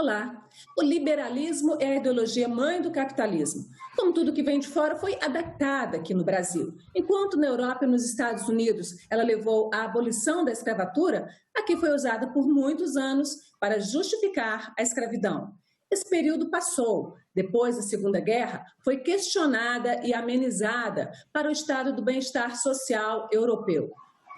Olá! O liberalismo é a ideologia mãe do capitalismo. Como tudo que vem de fora foi adaptada aqui no Brasil. Enquanto na Europa e nos Estados Unidos ela levou à abolição da escravatura, aqui foi usada por muitos anos para justificar a escravidão. Esse período passou. Depois da Segunda Guerra, foi questionada e amenizada para o estado do bem-estar social europeu.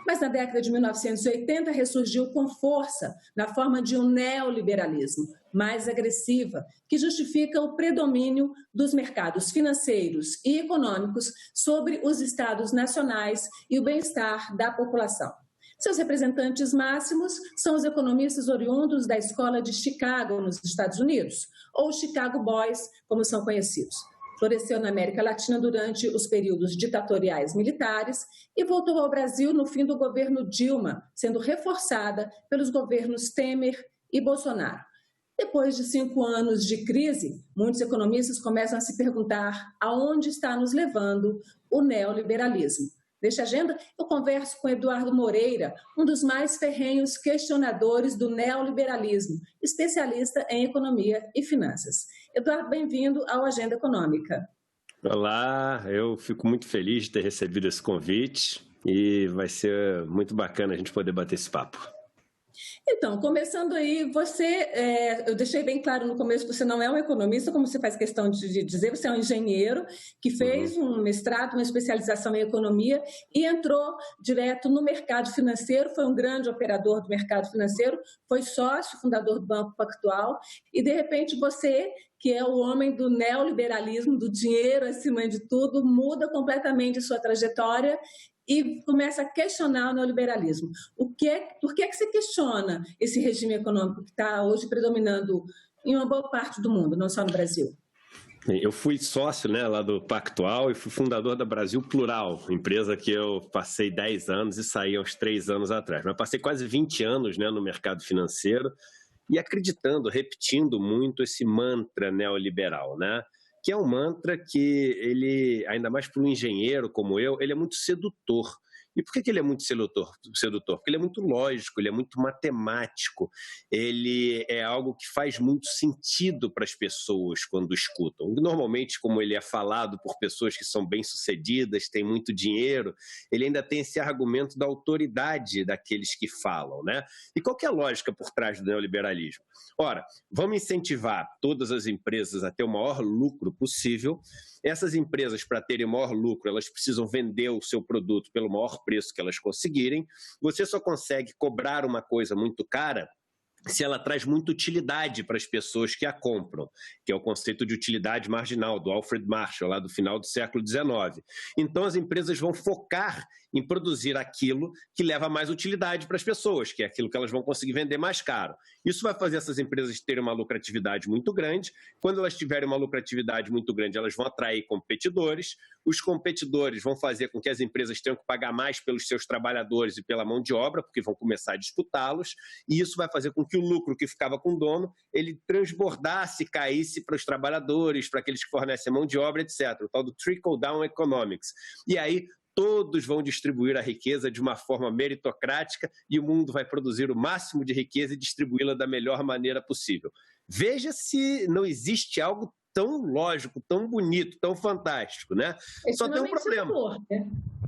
Mas na década de 1980 ressurgiu com força na forma de um neoliberalismo mais agressiva, que justifica o predomínio dos mercados financeiros e econômicos sobre os estados nacionais e o bem-estar da população. Seus representantes máximos são os economistas oriundos da Escola de Chicago, nos Estados Unidos, ou Chicago Boys, como são conhecidos. Floresceu na América Latina durante os períodos ditatoriais militares e voltou ao Brasil no fim do governo Dilma, sendo reforçada pelos governos Temer e Bolsonaro. Depois de 5 anos de crise, muitos economistas começam a se perguntar aonde está nos levando o neoliberalismo. Nesta agenda, eu converso com Eduardo Moreira, um dos mais ferrenhos questionadores do neoliberalismo, especialista em economia e finanças. Eduardo, bem-vindo ao Agenda Econômica. Olá, eu fico muito feliz de ter recebido esse convite e vai ser muito bacana a gente poder bater esse papo. Então, começando aí, eu deixei bem claro no começo que você não é um economista, como você faz questão de dizer, você é um engenheiro que fez um mestrado, uma especialização em economia e entrou direto no mercado financeiro, foi um grande operador do mercado financeiro, foi sócio, fundador do Banco Pactual e, de repente, você, que é o homem do neoliberalismo, do dinheiro acima de tudo, muda completamente sua trajetória e começa a questionar o neoliberalismo. Por que você questiona esse regime econômico que está hoje predominando em uma boa parte do mundo, não só no Brasil? Eu fui sócio lá do Pactual e fui fundador da Brasil Plural, empresa que eu passei 10 anos e saí há uns 3 anos atrás. Mas passei quase 20 anos no mercado financeiro e acreditando, repetindo muito esse mantra neoliberal, que é um mantra que ele, ainda mais para um engenheiro como eu, ele é muito sedutor. E por que ele é muito sedutor? Porque ele é muito lógico, ele é muito matemático, ele é algo que faz muito sentido para as pessoas quando escutam. Normalmente, como ele é falado por pessoas que são bem-sucedidas, têm muito dinheiro, ele ainda tem esse argumento da autoridade daqueles que falam, E qual que é a lógica por trás do neoliberalismo? Ora, vamos incentivar todas as empresas a ter o maior lucro possível. Essas empresas, para terem o maior lucro, elas precisam vender o seu produto pelo maior preço que elas conseguirem. Você só consegue cobrar uma coisa muito cara se ela traz muita utilidade para as pessoas que a compram, que é o conceito de utilidade marginal, do Alfred Marshall, lá do final do século XIX. Então, as empresas vão focar em produzir aquilo que leva mais utilidade para as pessoas, que é aquilo que elas vão conseguir vender mais caro. Isso vai fazer essas empresas terem uma lucratividade muito grande. Quando elas tiverem uma lucratividade muito grande, elas vão atrair competidores. Os competidores vão fazer com que as empresas tenham que pagar mais pelos seus trabalhadores e pela mão de obra, porque vão começar a disputá-los, e isso vai fazer com que o lucro que ficava com o dono, ele transbordasse, caísse para os trabalhadores, para aqueles que fornecem mão de obra, etc. O tal do trickle-down economics. E aí, todos vão distribuir a riqueza de uma forma meritocrática e o mundo vai produzir o máximo de riqueza e distribuí-la da melhor maneira possível. Veja se não existe algo tão lógico, tão bonito, tão fantástico, Só tem um problema.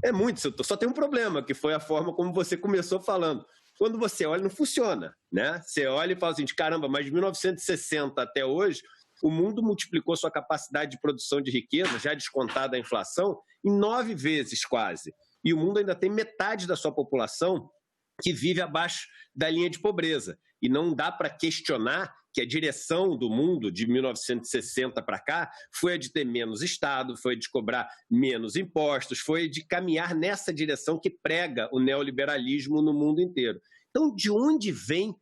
É muito sedutor. Só tem um problema, que foi a forma como você começou falando. Quando você olha, não funciona, Você olha e fala assim, caramba, mas de 1960 até hoje, o mundo multiplicou sua capacidade de produção de riqueza, já descontada a inflação, em 9 vezes quase. E o mundo ainda tem metade da sua população que vive abaixo da linha de pobreza. E não dá para questionar que a direção do mundo de 1960 para cá foi a de ter menos Estado, foi de cobrar menos impostos, foi de caminhar nessa direção que prega o neoliberalismo no mundo inteiro. Então, de onde vem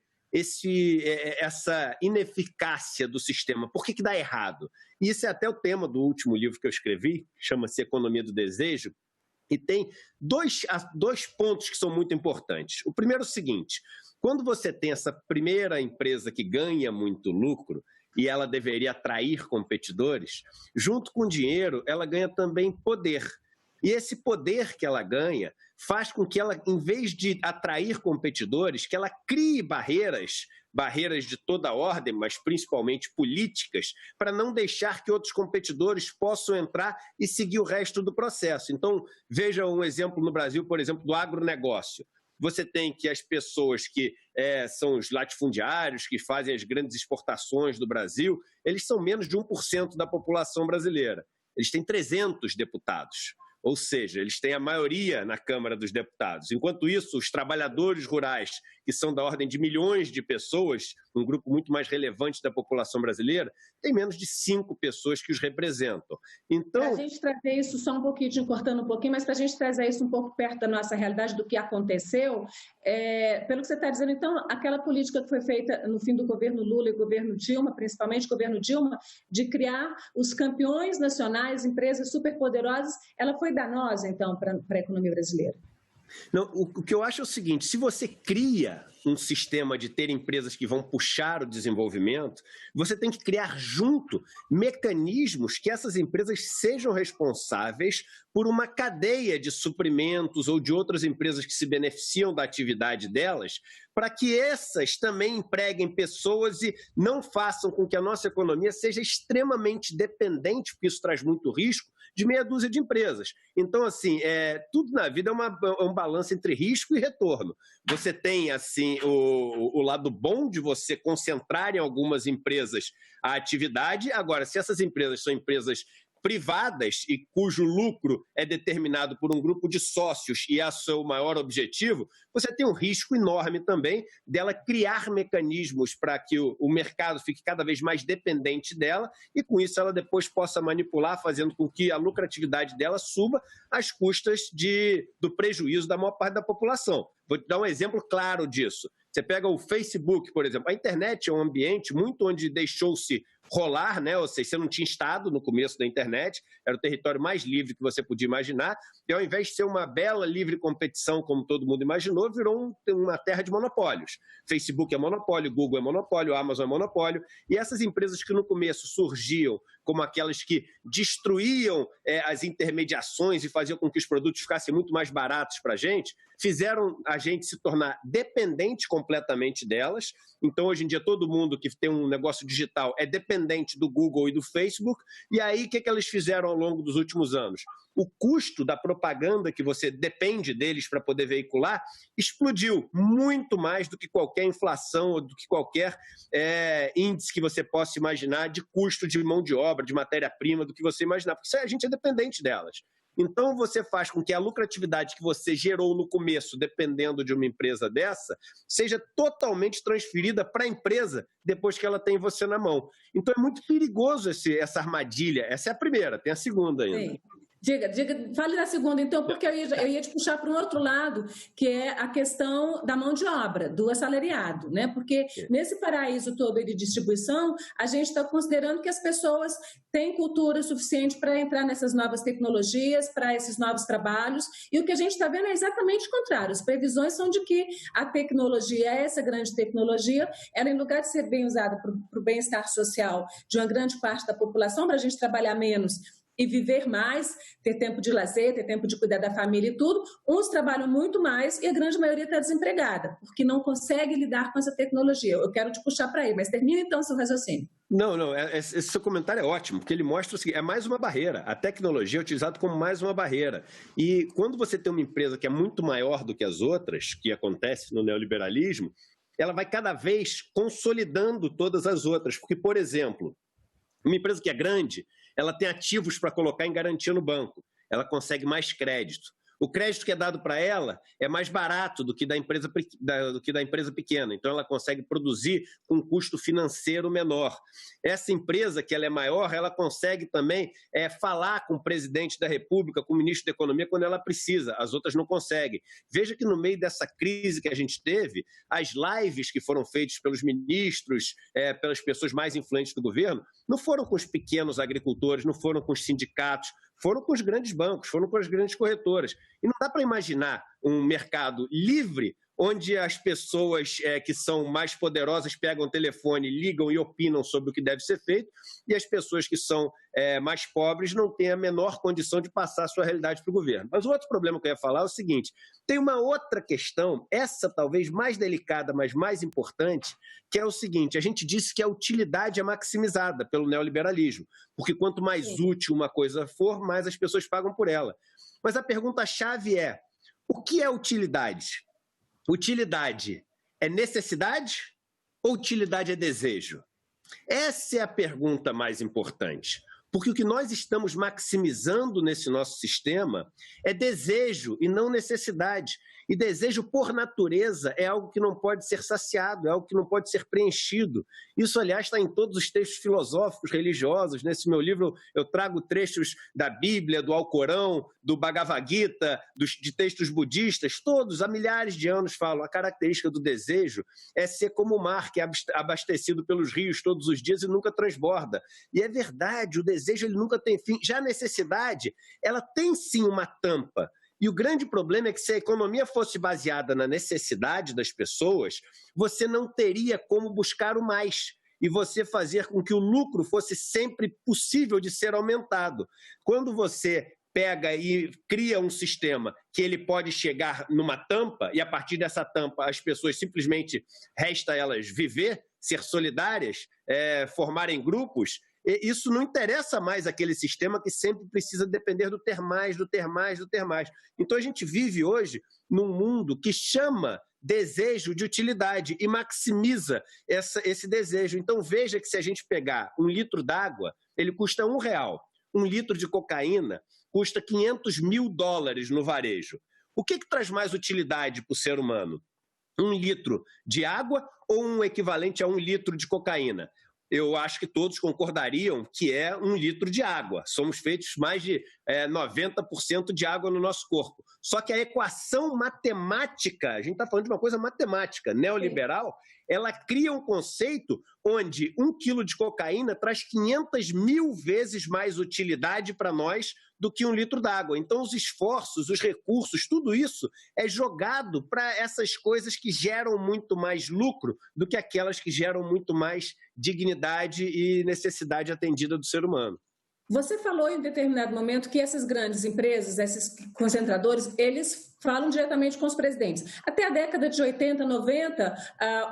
essa ineficácia do sistema? Por que dá errado? E isso é até o tema do último livro que eu escrevi, chama-se Economia do Desejo, e tem dois pontos que são muito importantes. O primeiro é o seguinte: quando você tem essa primeira empresa que ganha muito lucro e ela deveria atrair competidores, junto com o dinheiro, ela ganha também poder. E esse poder que ela ganha faz com que ela, em vez de atrair competidores, que ela crie barreiras de toda ordem, mas principalmente políticas, para não deixar que outros competidores possam entrar e seguir o resto do processo. Então, veja um exemplo no Brasil, por exemplo, do agronegócio. Você tem que as pessoas que são os latifundiários, que fazem as grandes exportações do Brasil, eles são menos de 1% da população brasileira. Eles têm 300 deputados. Ou seja, eles têm a maioria na Câmara dos Deputados. Enquanto isso, os trabalhadores rurais, que são da ordem de milhões de pessoas, um grupo muito mais relevante da população brasileira, tem menos de 5 pessoas que os representam. Então, para a gente trazer isso, só um pouquinho, te cortando um pouquinho, mas para a gente trazer isso um pouco perto da nossa realidade, do que aconteceu, pelo que você está dizendo, então, aquela política que foi feita no fim do governo Lula e governo Dilma, principalmente governo Dilma, de criar os campeões nacionais, empresas superpoderosas, ela foi danosa, então, para a economia brasileira? Não, o que eu acho é o seguinte, se você cria um sistema de ter empresas que vão puxar o desenvolvimento, você tem que criar junto mecanismos que essas empresas sejam responsáveis por uma cadeia de suprimentos ou de outras empresas que se beneficiam da atividade delas, para que essas também empreguem pessoas e não façam com que a nossa economia seja extremamente dependente, porque isso traz muito risco, de meia dúzia de empresas. Então, assim, tudo na vida é um balanço entre risco e retorno. Você tem, assim, o lado bom de você concentrar em algumas empresas a atividade. Agora, se essas empresas são empresas privadas e cujo lucro é determinado por um grupo de sócios e é o seu maior objetivo, você tem um risco enorme também dela criar mecanismos para que o mercado fique cada vez mais dependente dela e com isso ela depois possa manipular, fazendo com que a lucratividade dela suba às custas do prejuízo da maior parte da população. Vou te dar um exemplo claro disso. Você pega o Facebook, por exemplo. A internet é um ambiente muito onde deixou-se rolar, né? Ou seja, você não tinha Estado no começo da internet, era o território mais livre que você podia imaginar, e ao invés de ser uma bela livre competição, como todo mundo imaginou, virou uma terra de monopólios. Facebook é monopólio, Google é monopólio, Amazon é monopólio, e essas empresas que no começo surgiam como aquelas que destruíam as intermediações e faziam com que os produtos ficassem muito mais baratos para a gente, fizeram a gente se tornar dependente completamente delas. Então, hoje em dia, todo mundo que tem um negócio digital é dependente do Google e do Facebook. E aí, o que elas fizeram ao longo dos últimos anos? O custo da propaganda que você depende deles para poder veicular explodiu muito mais do que qualquer inflação ou do que qualquer índice que você possa imaginar de custo de mão de obra, de matéria-prima, do que você imaginar, porque a gente é dependente delas. Então, você faz com que a lucratividade que você gerou no começo, dependendo de uma empresa dessa, seja totalmente transferida para a empresa depois que ela tem você na mão. Então, é muito perigoso essa armadilha. Essa é a primeira, tem a segunda ainda. Sim. Diga, fale da segunda, então, porque eu ia te puxar para um outro lado, que é a questão da mão de obra, do assalariado, né? Porque nesse paraíso todo de distribuição, a gente está considerando que as pessoas têm cultura suficiente para entrar nessas novas tecnologias, para esses novos trabalhos, e o que a gente está vendo é exatamente o contrário. As previsões são de que a tecnologia, essa grande tecnologia, ela, em lugar de ser bem usada para o bem-estar social de uma grande parte da população, para a gente trabalhar menos e viver mais, ter tempo de lazer, ter tempo de cuidar da família e tudo, uns trabalham muito mais e a grande maioria está desempregada, porque não consegue lidar com essa tecnologia. Eu quero te puxar para aí, mas termina então seu raciocínio. Não, esse seu comentário é ótimo, porque ele mostra o seguinte, é mais uma barreira. A tecnologia é utilizada como mais uma barreira. E quando você tem uma empresa que é muito maior do que as outras, que acontece no neoliberalismo, ela vai cada vez consolidando todas as outras. Porque, por exemplo, uma empresa que é grande, ela tem ativos para colocar em garantia no banco, ela consegue mais crédito. O crédito que é dado para ela é mais barato do que da empresa pequena, então ela consegue produzir com um custo financeiro menor. Essa empresa, que ela é maior, ela consegue também falar com o presidente da República, com o ministro da Economia, quando ela precisa, as outras não conseguem. Veja que no meio dessa crise que a gente teve, as lives que foram feitas pelos ministros, pelas pessoas mais influentes do governo, não foram com os pequenos agricultores, não foram com os sindicatos, foram com os grandes bancos, foram com as grandes corretoras. E não dá para imaginar um mercado livre onde as pessoas que são mais poderosas pegam o telefone, ligam e opinam sobre o que deve ser feito, e as pessoas que são mais pobres não têm a menor condição de passar a sua realidade para o governo. Mas o outro problema que eu ia falar é o seguinte, tem uma outra questão, essa talvez mais delicada, mas mais importante, que é o seguinte, a gente disse que a utilidade é maximizada pelo neoliberalismo, porque quanto mais útil uma coisa for, mais as pessoas pagam por ela. Mas a pergunta-chave é, o que é utilidade? Utilidade é necessidade ou utilidade é desejo? Essa é a pergunta mais importante, porque o que nós estamos maximizando nesse nosso sistema é desejo e não necessidade. E desejo, por natureza, é algo que não pode ser saciado, é algo que não pode ser preenchido. Isso, aliás, está em todos os textos filosóficos, religiosos. Nesse meu livro, eu trago trechos da Bíblia, do Alcorão, do Bhagavad Gita, de textos budistas. Todos, há milhares de anos, falam a característica do desejo é ser como o mar, que é abastecido pelos rios todos os dias e nunca transborda. E é verdade, o desejo ele nunca tem fim. Já a necessidade, ela tem sim uma tampa. E o grande problema é que se a economia fosse baseada na necessidade das pessoas, você não teria como buscar o mais e você fazer com que o lucro fosse sempre possível de ser aumentado. Quando você pega e cria um sistema que ele pode chegar numa tampa e a partir dessa tampa as pessoas simplesmente resta elas viver, ser solidárias, formarem grupos, isso não interessa mais aquele sistema que sempre precisa depender do ter mais, do ter mais, do ter mais. Então a gente vive hoje num mundo que chama desejo de utilidade e maximiza esse desejo. Então veja que se a gente pegar 1 litro d'água, ele custa R$1. 1 litro de cocaína custa $500 mil no varejo. O que traz mais utilidade para o ser humano? 1 litro de água ou um equivalente a 1 litro de cocaína? Eu acho que todos concordariam que é 1 litro de água. Somos feitos mais de 90% de água no nosso corpo. Só que a equação matemática, a gente está falando de uma coisa matemática, neoliberal, ela cria um conceito onde 1 quilo de cocaína traz 500 mil vezes mais utilidade para nós do que 1 litro d'água. Então, os esforços, os recursos, tudo isso é jogado para essas coisas que geram muito mais lucro do que aquelas que geram muito mais dignidade e necessidade atendida do ser humano. Você falou em determinado momento que essas grandes empresas, esses concentradores, eles falam diretamente com os presidentes. Até a década de 80, 90,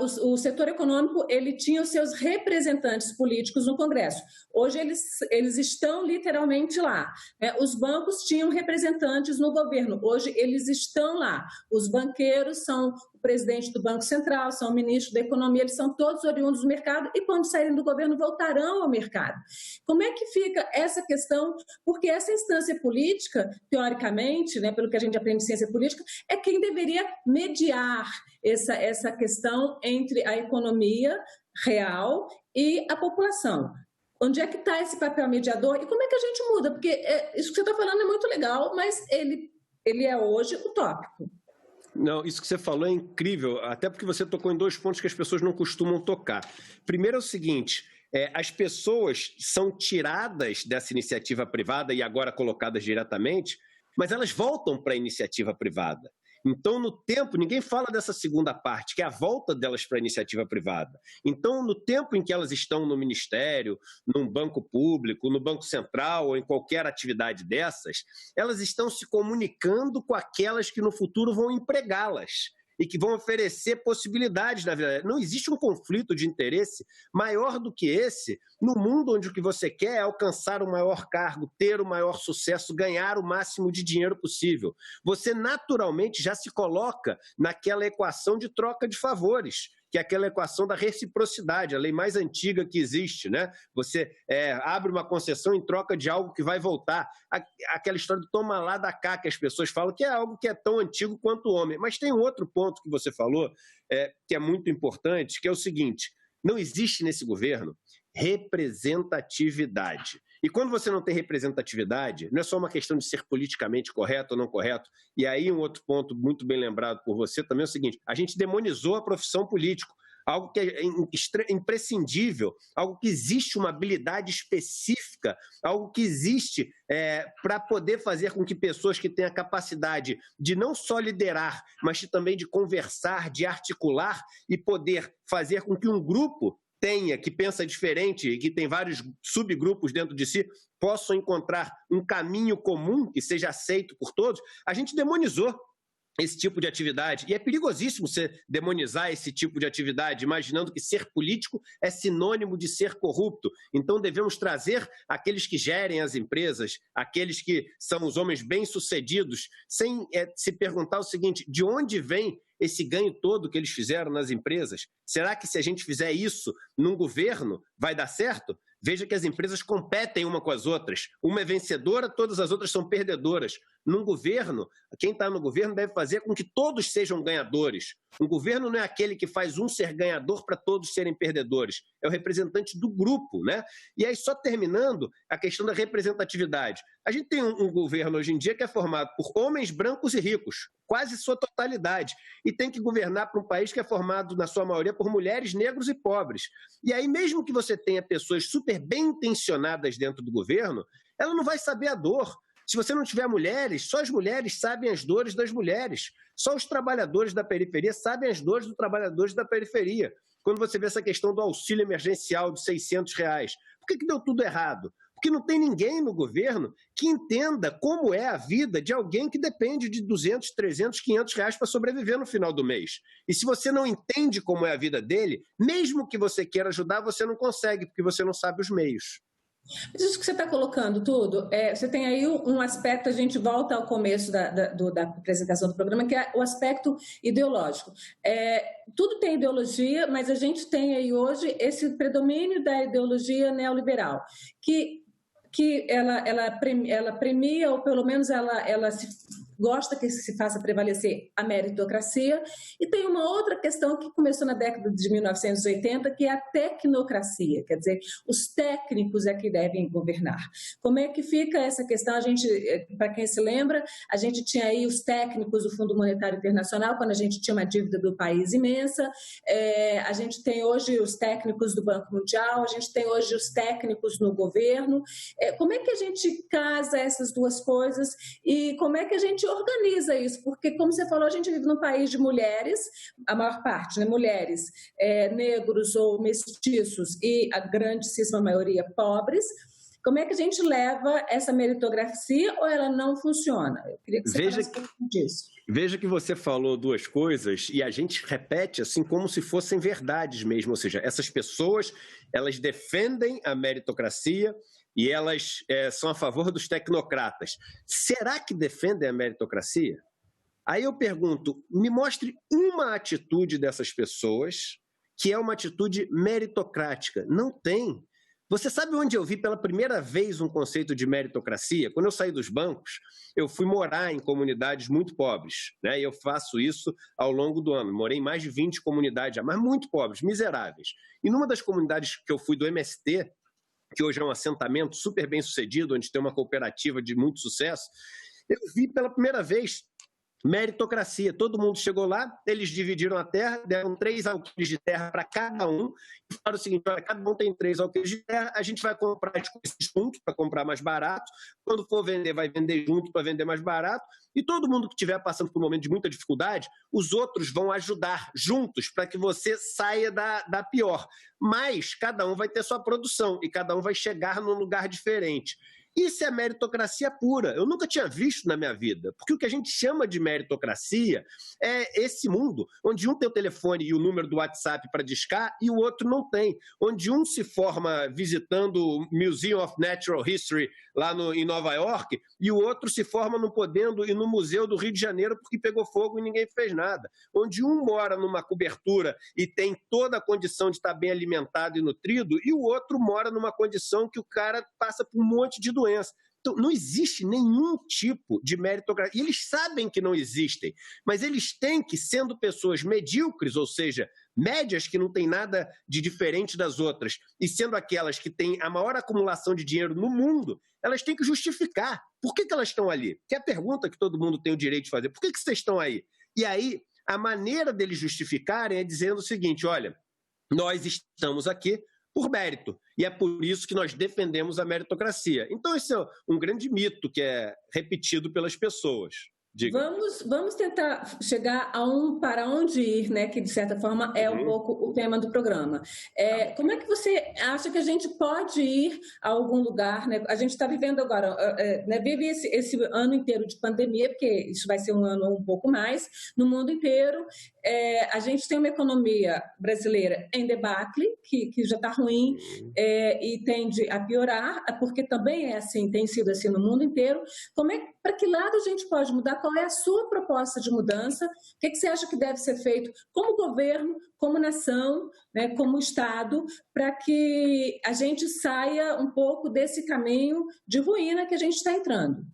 o setor econômico ele tinha os seus representantes políticos no Congresso. Hoje eles estão literalmente lá. Os bancos tinham representantes no governo. Hoje eles estão lá. Os banqueiros são o presidente do Banco Central, são o ministro da Economia, eles são todos oriundos do mercado e quando saírem do governo voltarão ao mercado. Como é que fica essa questão? Porque essa instância política, teoricamente, pelo que a gente aprende em ciência política, é quem deveria mediar essa questão entre a economia real e a população. Onde é que está esse papel mediador e como é que a gente muda? Porque isso que você está falando é muito legal, mas ele é hoje utópico. Não, isso que você falou é incrível, até porque você tocou em 2 pontos que as pessoas não costumam tocar. Primeiro é o seguinte, as pessoas são tiradas dessa iniciativa privada e agora colocadas diretamente, mas elas voltam para a iniciativa privada. Então, no tempo, ninguém fala dessa segunda parte, que é a volta delas para a iniciativa privada. Então, no tempo em que elas estão no ministério, num banco público, no Banco Central ou em qualquer atividade dessas, elas estão se comunicando com aquelas que no futuro vão empregá-las e que vão oferecer possibilidades na vida. Não existe um conflito de interesse maior do que esse no mundo onde o que você quer é alcançar o maior cargo, ter o maior sucesso, ganhar o máximo de dinheiro possível. Você naturalmente já se coloca naquela equação de troca de favores, que é aquela equação da reciprocidade, a lei mais antiga que existe, né? Você abre uma concessão em troca de algo que vai voltar. Aquela história do toma lá da cá, que as pessoas falam que é algo que é tão antigo quanto o homem. Mas tem um outro ponto que você falou, que é muito importante, que é o seguinte, não existe nesse governo representatividade. E quando você não tem representatividade, não é só uma questão de ser politicamente correto ou não correto. E aí um outro ponto muito bem lembrado por você também é o seguinte, a gente demonizou a profissão político. algo que é imprescindível, algo que existe uma habilidade específica, algo que existe para poder fazer com que pessoas que têm a capacidade de não só liderar, mas também de conversar, de articular e poder fazer com que um grupo que pensa diferente e que tem vários subgrupos dentro de si, possam encontrar um caminho comum que seja aceito por todos, a gente demonizou esse tipo de atividade. E é perigosíssimo você demonizar esse tipo de atividade, imaginando que ser político é sinônimo de ser corrupto. Então devemos trazer aqueles que gerem as empresas, aqueles que são os homens bem-sucedidos, sem se perguntar o seguinte: de onde vem esse ganho todo que eles fizeram nas empresas? Será que se a gente fizer isso num governo, vai dar certo? Veja que as empresas competem uma com as outras. Uma é vencedora, todas as outras são perdedoras. Num governo, quem está no governo deve fazer com que todos sejam ganhadores. Um governo não é aquele que faz um ser ganhador para todos serem perdedores. É o representante do grupo, né? E aí, só terminando, a questão da representatividade. A gente tem um governo hoje em dia que é formado por homens brancos e ricos, quase sua totalidade, e tem que governar para um país que é formado, na sua maioria, por mulheres, negros e pobres. E aí, mesmo que você tenha pessoas super bem intencionadas dentro do governo, ela não vai saber a dor. Se você não tiver mulheres, só as mulheres sabem as dores das mulheres. Só os trabalhadores da periferia sabem as dores dos trabalhadores da periferia. Quando você vê essa questão do auxílio emergencial de R$600, por que deu tudo errado? Porque não tem ninguém no governo que entenda como é a vida de alguém que depende de R$200, R$300, R$500 para sobreviver no final do mês. E se você não entende como é a vida dele, mesmo que você queira ajudar, você não consegue, porque você não sabe os meios. Mas isso que você está colocando tudo, você tem aí um aspecto, a gente volta ao começo da apresentação do programa, que é o aspecto ideológico. Tudo tem ideologia, mas a gente tem aí hoje esse predomínio da ideologia neoliberal, que ela premia, ou pelo menos ela gosta que se faça prevalecer a meritocracia, e tem uma outra questão que começou na década de 1980, que é a tecnocracia, quer dizer, os técnicos é que devem governar. Como é que fica essa questão? A gente, para quem se lembra, a gente tinha aí os técnicos do Fundo Monetário Internacional, quando a gente tinha uma dívida do país imensa, a gente tem hoje os técnicos do Banco Mundial, a gente tem hoje os técnicos no governo. Como é que a gente casa essas duas coisas e como é que a gente organiza isso? Porque, como você falou, a gente vive num país de mulheres, a maior parte, né, mulheres, negros ou mestiços e a grandíssima maioria pobres. Como é que a gente leva essa meritocracia ou ela não funciona? Eu queria que você falasse um pouco disso. Veja que você falou duas coisas e a gente repete assim como se fossem verdades mesmo, ou seja, essas pessoas, elas defendem a meritocracia e elas são a favor dos tecnocratas. Será que defendem a meritocracia? Aí eu pergunto, me mostre uma atitude dessas pessoas que é uma atitude meritocrática. Não tem. Você sabe onde eu vi pela primeira vez um conceito de meritocracia? Quando eu saí dos bancos, eu fui morar em comunidades muito pobres, né? E eu faço isso ao longo do ano. Morei em mais de 20 comunidades, mas muito pobres, miseráveis. E numa das comunidades que eu fui do MST, que hoje é um assentamento super bem sucedido, onde tem uma cooperativa de muito sucesso, eu vi pela primeira vez meritocracia. Todo mundo chegou lá, eles dividiram a terra, deram 3 alqueires de terra para cada um, e falaram o seguinte: olha, cada um tem 3 alqueires de terra, a gente vai comprar as coisas juntos para comprar mais barato, quando for vender, vai vender junto para vender mais barato, e todo mundo que estiver passando por um momento de muita dificuldade, os outros vão ajudar juntos para que você saia da pior. Mas cada um vai ter sua produção e cada um vai chegar num lugar diferente. Isso é meritocracia pura. Eu nunca tinha visto na minha vida, porque o que a gente chama de meritocracia é esse mundo, onde um tem o telefone e o número do WhatsApp para discar e o outro não tem, onde um se forma visitando o Museum of Natural History lá em Nova York e o outro se forma não podendo ir no Museu do Rio de Janeiro porque pegou fogo e ninguém fez nada, onde um mora numa cobertura e tem toda a condição de estar bem alimentado e nutrido e o outro mora numa condição que o cara passa por um monte de doença. Então, não existe nenhum tipo de meritocracia. E eles sabem que não existem, mas eles têm que, sendo pessoas medíocres, ou seja, médias que não têm nada de diferente das outras, e sendo aquelas que têm a maior acumulação de dinheiro no mundo, elas têm que justificar. Por que elas estão ali? Que é a pergunta que todo mundo tem o direito de fazer. Por que vocês estão aí? E aí, a maneira deles justificarem é dizendo o seguinte: olha, Nós estamos aqui por mérito, e é por isso que nós defendemos a meritocracia. Então, esse é um grande mito que é repetido pelas pessoas. Diga. Vamos tentar chegar a para onde ir, né? Que de certa forma é um pouco o tema do programa. Como é que você acha que a gente pode ir a algum lugar, né? A gente está vivendo agora, né, vive esse ano inteiro de pandemia, porque isso vai ser um ano um pouco mais, no mundo inteiro. A gente tem uma economia brasileira em debacle, que já está ruim e tende a piorar, porque também é assim, tem sido assim no mundo inteiro. Para que lado a gente pode mudar? Qual é a sua proposta de mudança? O que você acha que deve ser feito como governo, como nação, né, como Estado, para que a gente saia um pouco desse caminho de ruína que a gente está entrando?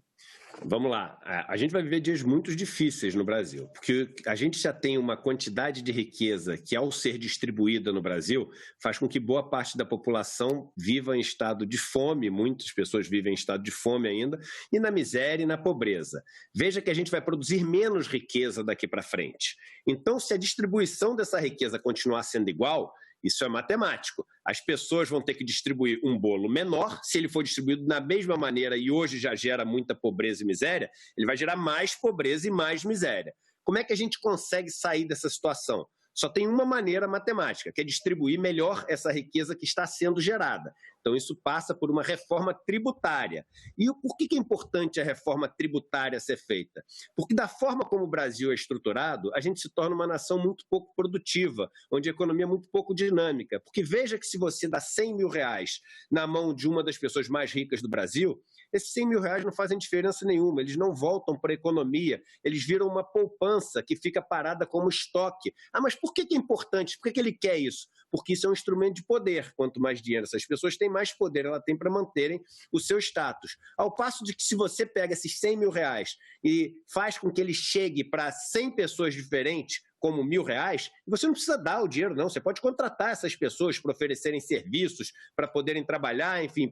Vamos lá, a gente vai viver dias muito difíceis no Brasil, porque a gente já tem uma quantidade de riqueza que, ao ser distribuída no Brasil, faz com que boa parte da população viva em estado de fome, muitas pessoas vivem em estado de fome ainda, e na miséria e na pobreza. Veja que a gente vai produzir menos riqueza daqui para frente. Então, se a distribuição dessa riqueza continuar sendo igual, isso é matemático. As pessoas vão ter que distribuir um bolo menor. Se ele for distribuído da mesma maneira e hoje já gera muita pobreza e miséria, ele vai gerar mais pobreza e mais miséria. Como é que a gente consegue sair dessa situação? Só tem uma maneira matemática, que é distribuir melhor essa riqueza que está sendo gerada. Então, isso passa por uma reforma tributária. E por que é importante a reforma tributária ser feita? Porque da forma como o Brasil é estruturado, a gente se torna uma nação muito pouco produtiva, onde a economia é muito pouco dinâmica. Porque veja que se você dá 100 mil reais na mão de uma das pessoas mais ricas do Brasil, esses 100 mil reais não fazem diferença nenhuma, eles não voltam para a economia, eles viram uma poupança que fica parada como estoque. Ah, mas por que é importante? Por que ele quer isso? Porque isso é um instrumento de poder. Quanto mais dinheiro essas pessoas têm, mais poder ela tem para manterem o seu status. Ao passo de que se você pega esses 100 mil reais e faz com que ele chegue para 100 pessoas diferentes, como R$1.000, você não precisa dar o dinheiro, não. Você pode contratar essas pessoas para oferecerem serviços, para poderem trabalhar, enfim,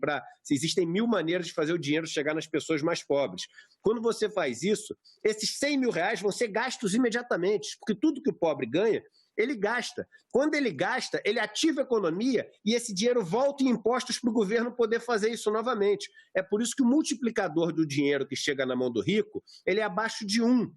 existem 1000 maneiras de fazer o dinheiro chegar nas pessoas mais pobres. Quando você faz isso, esses 100 mil reais vão ser gastos imediatamente, porque tudo que o pobre ganha, ele gasta. Quando ele gasta, ele ativa a economia e esse dinheiro volta em impostos para o governo poder fazer isso novamente. É por isso que o multiplicador do dinheiro que chega na mão do rico, ele é abaixo de 1. O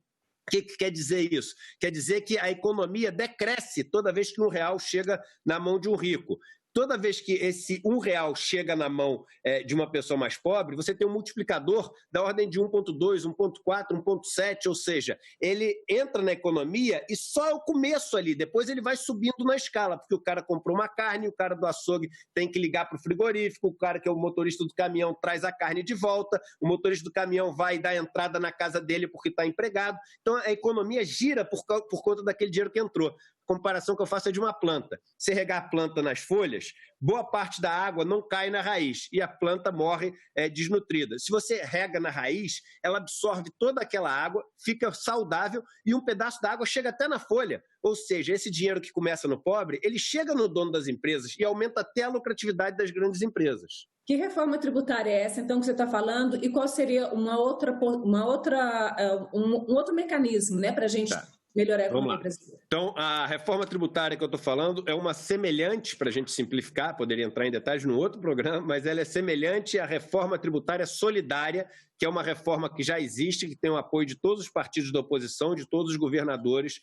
que quer dizer isso? Quer dizer que a economia decresce toda vez que R$1 chega na mão de um rico. Toda vez que esse R$1 chega na mão de uma pessoa mais pobre, você tem um multiplicador da ordem de 1,2, 1,4, 1,7, ou seja, ele entra na economia e só é o começo ali, depois ele vai subindo na escala, porque o cara comprou uma carne, o cara do açougue tem que ligar para o frigorífico, o cara que é o motorista do caminhão traz a carne de volta, o motorista do caminhão vai dar entrada na casa dele porque está empregado. Então a economia gira por conta daquele dinheiro que entrou. A comparação que eu faço é de uma planta. Se regar a planta nas folhas, boa parte da água não cai na raiz e a planta morre desnutrida. Se você rega na raiz, ela absorve toda aquela água, fica saudável e um pedaço da água chega até na folha. Ou seja, esse dinheiro que começa no pobre, ele chega no dono das empresas e aumenta até a lucratividade das grandes empresas. Que reforma tributária é essa, então, que você está falando? E qual seria um outro mecanismo, né, para a gente melhorar a economia brasileira? Então, a reforma tributária que eu estou falando é uma semelhante, para a gente simplificar, poderia entrar em detalhes no outro programa, mas ela é semelhante à reforma tributária solidária, que é uma reforma que já existe, que tem o apoio de todos os partidos da oposição, de todos os governadores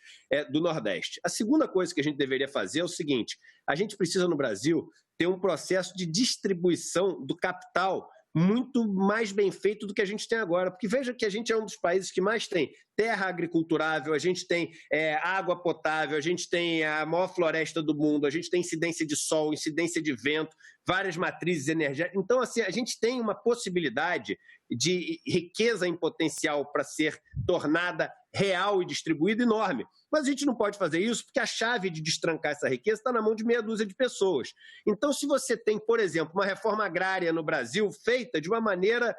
do Nordeste. A segunda coisa que a gente deveria fazer é o seguinte: a gente precisa no Brasil ter um processo de distribuição do capital muito mais bem feito do que a gente tem agora, porque veja que a gente é um dos países que mais tem terra agriculturável, a gente tem água potável, a gente tem a maior floresta do mundo, a gente tem incidência de sol, incidência de vento, várias matrizes energéticas. Então, assim, a gente tem uma possibilidade de riqueza em potencial para ser tornada real e distribuída enorme. Mas a gente não pode fazer isso porque a chave de destrancar essa riqueza está na mão de meia dúzia de pessoas. Então, se você tem, por exemplo, uma reforma agrária no Brasil feita de uma maneira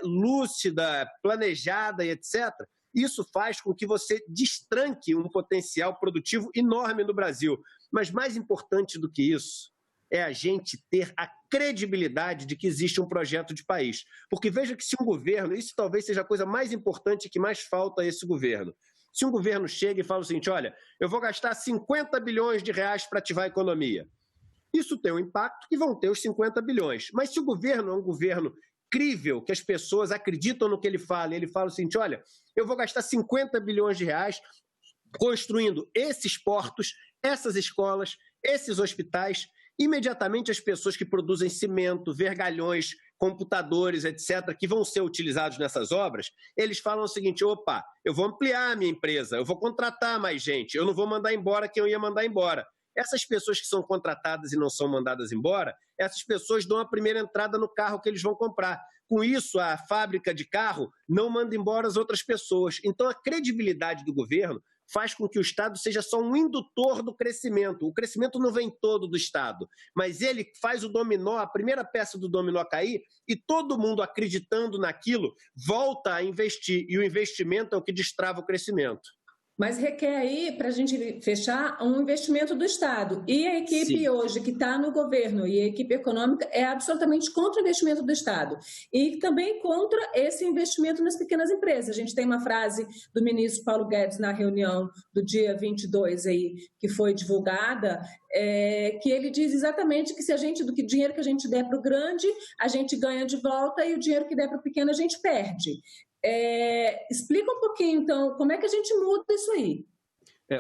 lúcida, planejada e etc., isso faz com que você destranque um potencial produtivo enorme no Brasil. Mas mais importante do que isso é a gente ter a credibilidade de que existe um projeto de país. Porque veja que se um governo, isso talvez seja a coisa mais importante que mais falta a esse governo, Se um governo chega e fala o seguinte, olha, eu vou gastar 50 bilhões de reais para ativar a economia, isso tem um impacto que vão ter os 50 bilhões. Mas se o governo é um governo crível, que as pessoas acreditam no que ele fala o seguinte, olha, eu vou gastar 50 bilhões de reais construindo esses portos, essas escolas, esses hospitais, imediatamente as pessoas que produzem cimento, vergalhões, computadores, etc., que vão ser utilizados nessas obras, eles falam o seguinte, opa, eu vou ampliar a minha empresa, eu vou contratar mais gente, eu não vou mandar embora quem eu ia mandar embora. Essas pessoas que são contratadas e não são mandadas embora, essas pessoas dão a primeira entrada no carro que eles vão comprar. Com isso, a fábrica de carro não manda embora as outras pessoas. Então, a credibilidade do governo faz com que o Estado seja só um indutor do crescimento. O crescimento não vem todo do Estado, mas ele faz o dominó, a primeira peça do dominó cair, e todo mundo acreditando naquilo volta a investir. E o investimento é o que destrava o crescimento. Mas requer aí, para a gente fechar, um investimento do Estado. E a equipe Sim. hoje que está no governo e a equipe econômica é absolutamente contra o investimento do Estado. E também contra esse investimento nas pequenas empresas. A gente tem uma frase do ministro Paulo Guedes na reunião do dia 22, aí, que foi divulgada, que ele diz exatamente que se do que dinheiro que a gente der para o grande, a gente ganha de volta e o dinheiro que der para o pequeno, a gente perde. Explica um pouquinho, então, como é que a gente muda isso aí?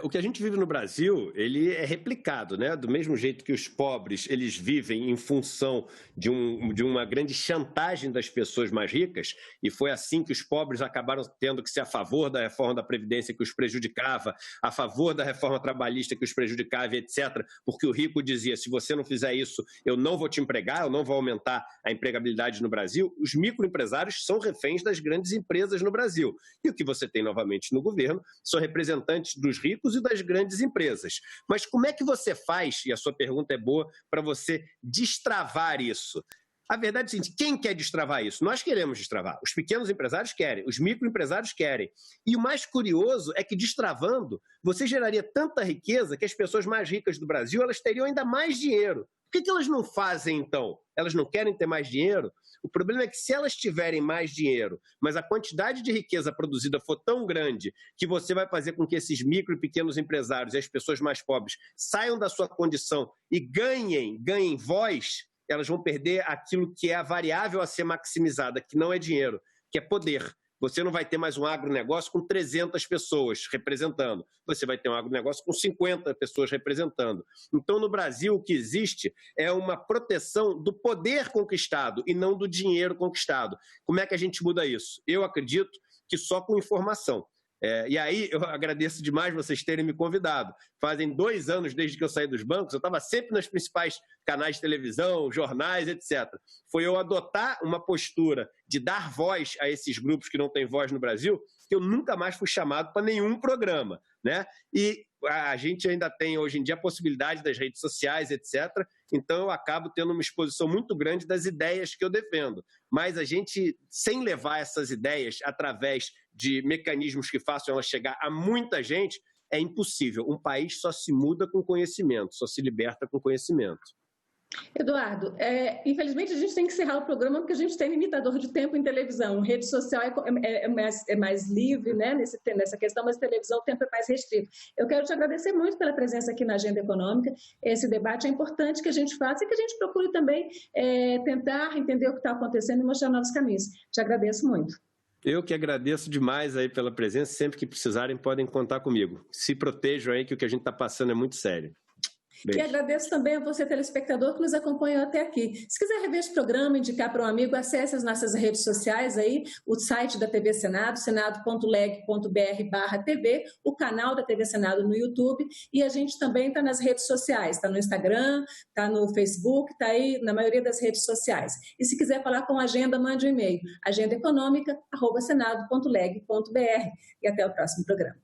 O que a gente vive no Brasil, ele é replicado, né? Do mesmo jeito que os pobres, eles vivem em função de uma grande chantagem das pessoas mais ricas, e foi assim que os pobres acabaram tendo que ser a favor da reforma da Previdência que os prejudicava, a favor da reforma trabalhista que os prejudicava, etc., porque o rico dizia, se você não fizer isso, eu não vou te empregar, eu não vou aumentar a empregabilidade no Brasil. Os microempresários são reféns das grandes empresas no Brasil. E o que você tem novamente no governo são representantes dos ricos e das grandes empresas. Mas como é que você faz, e a sua pergunta é boa, para você destravar isso? A verdade é a seguinte, quem quer destravar isso? Nós queremos destravar. Os pequenos empresários querem, os microempresários querem. E o mais curioso é que destravando, você geraria tanta riqueza que as pessoas mais ricas do Brasil, elas teriam ainda mais dinheiro. Por que elas não fazem, então? Elas não querem ter mais dinheiro? O problema é que se elas tiverem mais dinheiro, mas a quantidade de riqueza produzida for tão grande que você vai fazer com que esses micro e pequenos empresários e as pessoas mais pobres saiam da sua condição e ganhem voz, elas vão perder aquilo que é a variável a ser maximizada, que não é dinheiro, que é poder. Você não vai ter mais um agronegócio com 300 pessoas representando. Você vai ter um agronegócio com 50 pessoas representando. Então, no Brasil, o que existe é uma proteção do poder conquistado e não do dinheiro conquistado. Como é que a gente muda isso? Eu acredito que só com informação. E aí, eu agradeço demais vocês terem me convidado. Fazem 2 anos desde que eu saí dos bancos, eu estava sempre nos principais canais de televisão, jornais, etc. Foi eu adotar uma postura de dar voz a esses grupos que não têm voz no Brasil, que eu nunca mais fui chamado para nenhum programa, né? E a gente ainda tem, hoje em dia, a possibilidade das redes sociais, etc. Então, eu acabo tendo uma exposição muito grande das ideias que eu defendo. Mas a gente, sem levar essas ideias através de mecanismos que façam elas chegar a muita gente, é impossível. Um país só se muda com conhecimento, só se liberta com conhecimento. Eduardo, infelizmente a gente tem que encerrar o programa porque a gente tem limitador de tempo em televisão. Rede social é mais livre, né, nessa questão, mas televisão o tempo é mais restrito. Eu quero te agradecer muito pela presença aqui na Agenda Econômica. Esse debate é importante que a gente faça e que a gente procure também tentar entender o que está acontecendo e mostrar novos caminhos. Te agradeço muito. Eu que agradeço demais aí pela presença. Sempre que precisarem, podem contar comigo. Se protejam aí, que o que a gente está passando é muito sério. Beijo. E agradeço também a você, telespectador, que nos acompanhou até aqui. Se quiser rever esse programa, indicar para um amigo, acesse as nossas redes sociais aí, o site da TV Senado, senado.leg.br/TV, o canal da TV Senado no YouTube, e a gente também está nas redes sociais, está no Instagram, está no Facebook, está aí na maioria das redes sociais. E se quiser falar com a Agenda, mande um e-mail, agendaeconômica@senado.leg.br. E até o próximo programa.